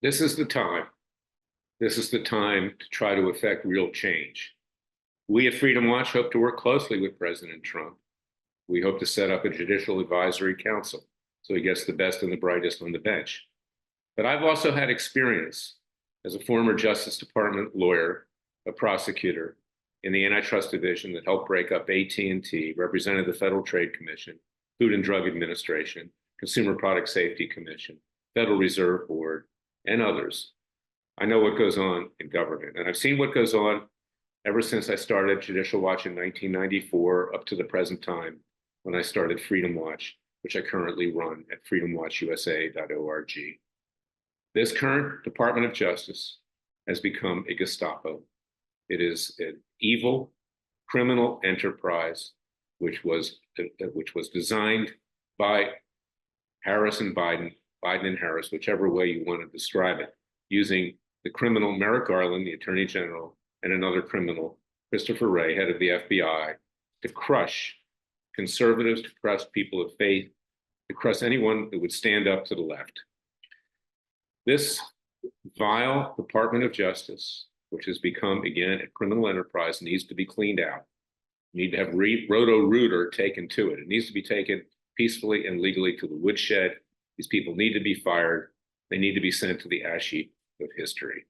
This is the time. This is the time to try to effect real change. We at Freedom Watch hope to work closely with President Trump. We hope to set up a judicial advisory council so he gets the best and the brightest on the bench. But I've also had experience as a former Justice Department lawyer, a prosecutor in the antitrust division that helped break up AT&T, represented the Federal Trade Commission, Food and Drug Administration, Consumer Product Safety Commission, Federal Reserve Board, and others. I know what goes on in government, and I've seen what goes on ever since I started Judicial Watch in 1994 up to the present time when I started Freedom Watch, which I currently run at freedomwatchusa.org. This current Department of Justice has become a Gestapo. It is an evil criminal enterprise which was designed by Harris and Biden and Harris, whichever way you want to describe it, using the criminal Merrick Garland, the Attorney General, and another criminal, Christopher Wray, head of the FBI, to crush conservatives, to crush people of faith, to crush anyone that would stand up to the left. This vile Department of Justice, which has become, again, a criminal enterprise, needs to be cleaned out. We need to have Roto-Rooter taken to it. It needs to be taken peacefully and legally to the woodshed. These people need to be fired. They need to be sent to the ash heap of history.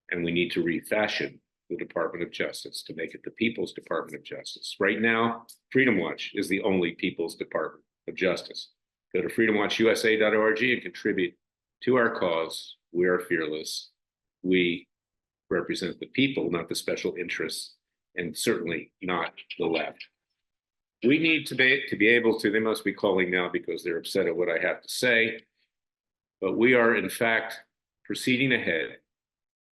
And we need to refashion the Department of Justice to make it the People's Department of Justice. Right now, Freedom Watch is the only People's Department of Justice. Go to freedomwatchusa.org and contribute to our cause. We are fearless. We represent the people, not the special interests, and certainly not the left. We need to be able to, they must be calling now because they're upset at what I have to say, but we are in fact proceeding ahead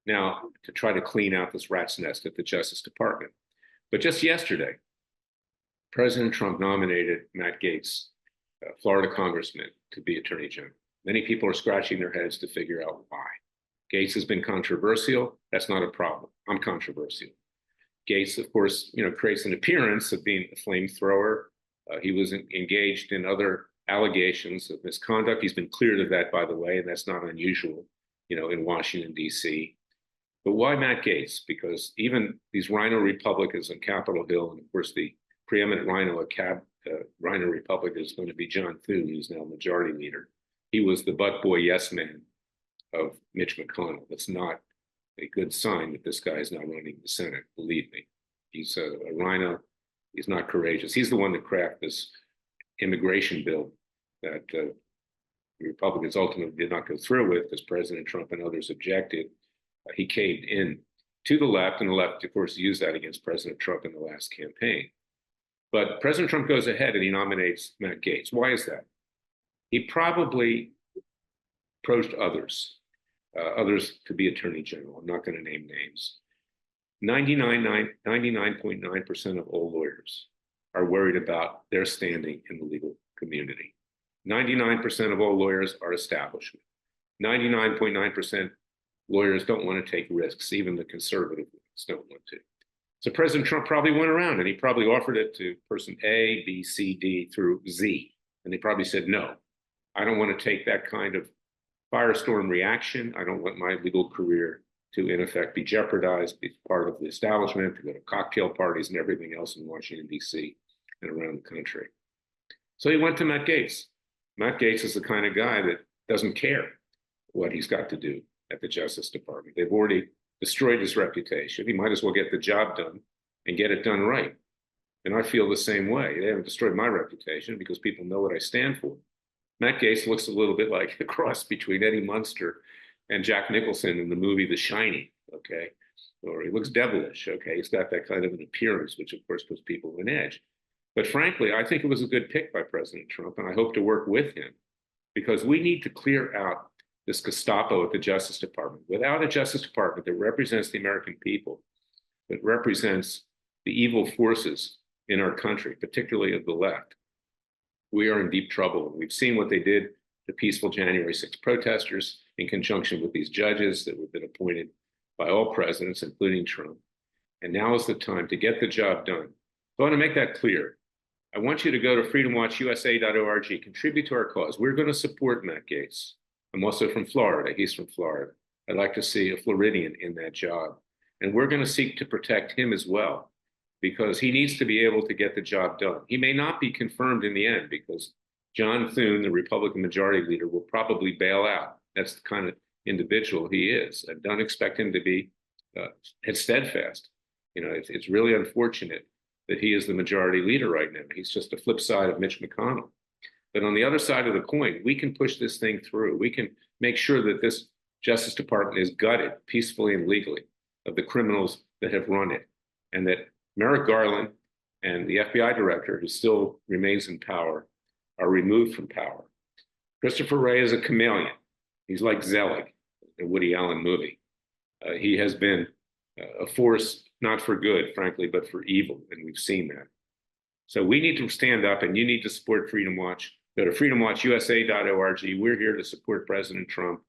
now to try to clean out this rat's nest at the Justice Department. But just yesterday, President Trump nominated Matt Gaetz, a Florida congressman, to be Attorney General. Many people are scratching their heads to figure out why. Gaetz has been controversial. That's not a problem. I'm controversial. Gaetz, of course, creates an appearance of being a flamethrower. He was engaged in other allegations of misconduct. He's been cleared of that, by the way, and that's not unusual, in Washington, D.C. But why Matt Gaetz? Because even these rhino Republicans on Capitol Hill, and of course the preeminent rhino Republican is going to be John Thune, who's now majority leader. He was the butt boy yes man of Mitch McConnell. That's not a good sign that this guy is now running the Senate, believe me. He's a rhino. He's not courageous. He's the one that crafted this immigration bill that the Republicans ultimately did not go through with because President Trump and others objected. He caved in to the left, and the left, of course, used that against President Trump in the last campaign. But President Trump goes ahead and he nominates Matt Gaetz. Why is that? He probably approached others to be Attorney General. I'm not going to name names. 99.9% of all lawyers are worried about their standing in the legal community. 99% of all lawyers are establishment. 99.9% lawyers don't want to take risks. Even the conservative ones don't want to. So President Trump probably went around and he probably offered it to person A, B, C, D through Z. And they probably said, no, I don't want to take that kind of firestorm reaction. I don't want my legal career to, in effect, be jeopardized, be part of the establishment, to go to cocktail parties and everything else in Washington, D.C. and around the country. So he went to Matt Gaetz. Matt Gaetz is the kind of guy that doesn't care what he's got to do at the Justice Department. They've already destroyed his reputation. He might as well get the job done and get it done right. And I feel the same way. They haven't destroyed my reputation because people know what I stand for. Matt Gaetz looks a little bit like a cross between Eddie Munster and Jack Nicholson in the movie The Shining, okay? Or he looks devilish, okay? He's got that kind of an appearance, which of course puts people on edge. But frankly, I think it was a good pick by President Trump, and I hope to work with him because we need to clear out this Gestapo at the Justice Department. Without a Justice Department that represents the American people, that represents the evil forces in our country, particularly of the left, we are in deep trouble. We've seen what they did to peaceful January 6th protesters in conjunction with these judges that have been appointed by all presidents, including Trump. And now is the time to get the job done. So I want to make that clear. I want you to go to freedomwatchusa.org, contribute to our cause. We're going to support Matt Gaetz. I'm also from Florida. He's from Florida. I'd like to see a Floridian in that job. And we're going to seek to protect him as well, because he needs to be able to get the job done. He may not be confirmed in the end because John Thune, the Republican majority leader, will probably bail out. That's the kind of individual he is. I don't expect him to be steadfast. It's really unfortunate that he is the majority leader right now. He's just the flip side of Mitch McConnell. But on the other side of the coin, we can push this thing through. We can make sure that this Justice Department is gutted peacefully and legally of the criminals that have run it, and that Merrick Garland and the FBI director, who still remains in power, are removed from power. Christopher Wray is a chameleon. He's like Zelig, the Woody Allen movie. He has been a force not for good, frankly, but for evil, and we've seen that. So we need to stand up, and you need to support Freedom Watch. Go to freedomwatchusa.org. We're here to support President Trump,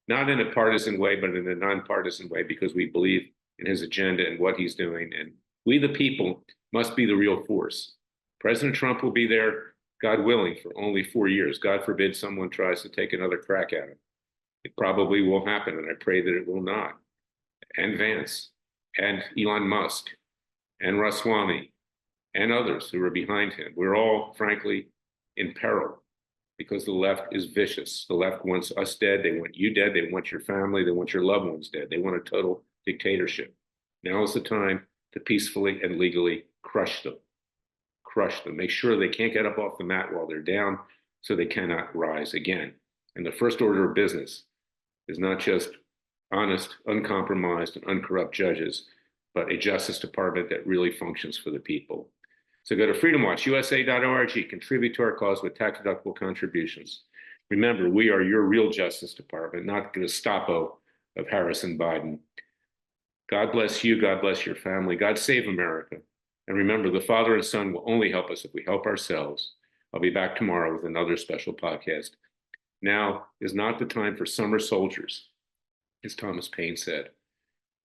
not in a partisan way, but in a nonpartisan way, because we believe in his agenda and what he's doing. And we, the people, must be the real force. President Trump will be there, God willing, for only 4 years. God forbid someone tries to take another crack at him. It probably will happen, and I pray that it will not. And Vance, and Elon Musk, and Ramaswamy, and others who are behind him. We're all, frankly, in peril because the left is vicious. The left wants us dead. They want you dead. They want your family. They want your loved ones dead. They want a total dictatorship. Now is the time to peacefully and legally crush them. Crush them. Make sure they can't get up off the mat while they're down, so they cannot rise again. And the first order of business is not just honest, uncompromised, and uncorrupt judges, but a Justice Department that really functions for the people. So go to freedomwatchusa.org, contribute to our cause with tax-deductible contributions. Remember, we are your real Justice Department, not the Gestapo of Harris and Biden. God bless you. God bless your family. God save America. And remember, the Father and Son will only help us if we help ourselves. I'll be back tomorrow with another special podcast. Now is not the time for summer soldiers, as Thomas Paine said,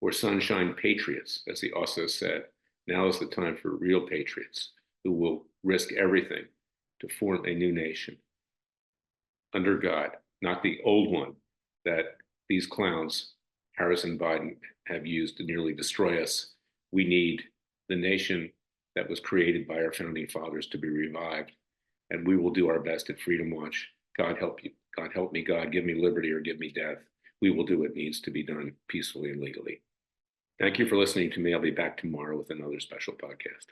or sunshine patriots, as he also said. Now is the time for real patriots who will risk everything to form a new nation under God, not the old one that these clowns, Harris and Biden, have used to nearly destroy us. We need the nation that was created by our founding fathers to be revived, and we will do our best at Freedom Watch. God help you. God help me. God, give me liberty or give me death. We will do what needs to be done peacefully and legally. Thank you for listening to me. I'll be back tomorrow with another special podcast.